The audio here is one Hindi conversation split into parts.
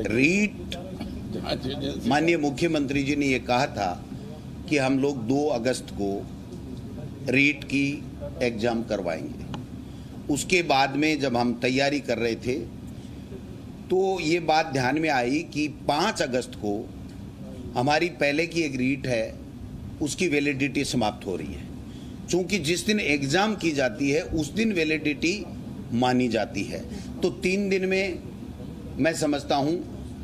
रीट, माननीय मुख्यमंत्री जी ने ये कहा था कि हम लोग 2 अगस्त को रीट की एग्जाम करवाएंगे। उसके बाद में जब हम तैयारी कर रहे थे तो ये बात ध्यान में आई कि 5 अगस्त को हमारी पहले की एक रीट है, उसकी वैलिडिटी समाप्त हो रही है। चूंकि जिस दिन एग्जाम की जाती है उस दिन वैलिडिटी मानी जाती है, तो 3 दिन में मैं समझता हूं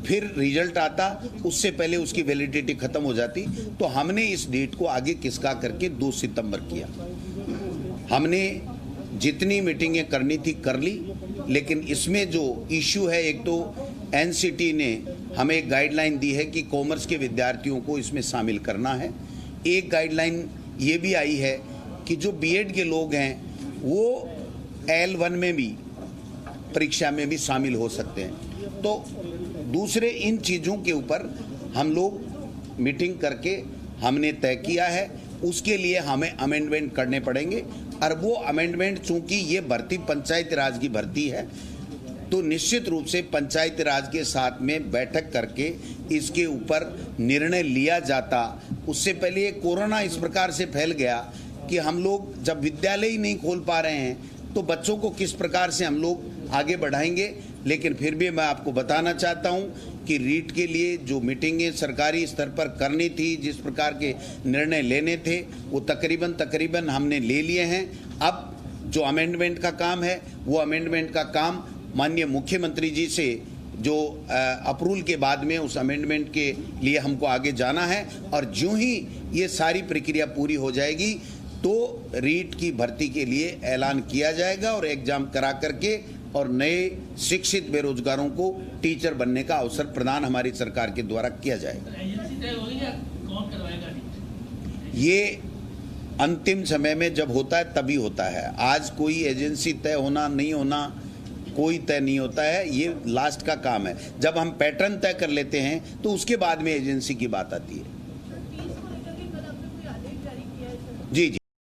फिर रिजल्ट आता, उससे पहले उसकी वैलिडिटी खत्म हो जाती। तो हमने इस डेट को आगे खिसका करके 2 सितंबर किया। हमने जितनी मीटिंगें करनी थी कर ली, लेकिन इसमें जो इश्यू है, एक तो एनसीटी ने हमें एक गाइडलाइन दी है कि कॉमर्स के विद्यार्थियों को इसमें शामिल करना है। एक गाइडलाइन ये भी आई है कि जो बीएड के लोग हैं वो L1 में भी परीक्षा में भी शामिल हो सकते हैं। तो दूसरे इन चीज़ों के ऊपर हम लोग मीटिंग करके हमने तय किया है, उसके लिए हमें अमेंडमेंट करने पड़ेंगे। और वो अमेंडमेंट, चूंकि ये भर्ती पंचायती राज की भर्ती है, तो निश्चित रूप से पंचायती राज के साथ में बैठक करके इसके ऊपर निर्णय लिया जाता। उससे पहले ये कोरोना इस प्रकार से फैल गया कि हम लोग जब विद्यालय ही नहीं खोल पा रहे हैं तो बच्चों को किस प्रकार से हम लोग आगे बढ़ाएंगे। लेकिन फिर भी मैं आपको बताना चाहता हूं कि रीट के लिए जो मीटिंगें सरकारी स्तर पर करनी थी, जिस प्रकार के निर्णय लेने थे, वो तकरीबन हमने ले लिए हैं। अब जो अमेंडमेंट का काम है, वो अमेंडमेंट का काम माननीय मुख्यमंत्री जी से जो अप्रूवल के बाद में उस अमेंडमेंट के लिए हमको आगे जाना है। और जो ही ये सारी प्रक्रिया पूरी हो जाएगी तो रीट की भर्ती के लिए ऐलान किया जाएगा और एग्जाम करा करके और नए शिक्षित बेरोजगारों को टीचर बनने का अवसर प्रदान हमारी सरकार के द्वारा किया जाएगा। ये अंतिम समय में जब होता है तभी होता है। आज कोई एजेंसी तय होना नहीं होना कोई तय नहीं होता है, ये लास्ट का काम है। जब हम पैटर्न तय कर लेते हैं तो उसके बाद में एजेंसी की बात आती है। जी जी।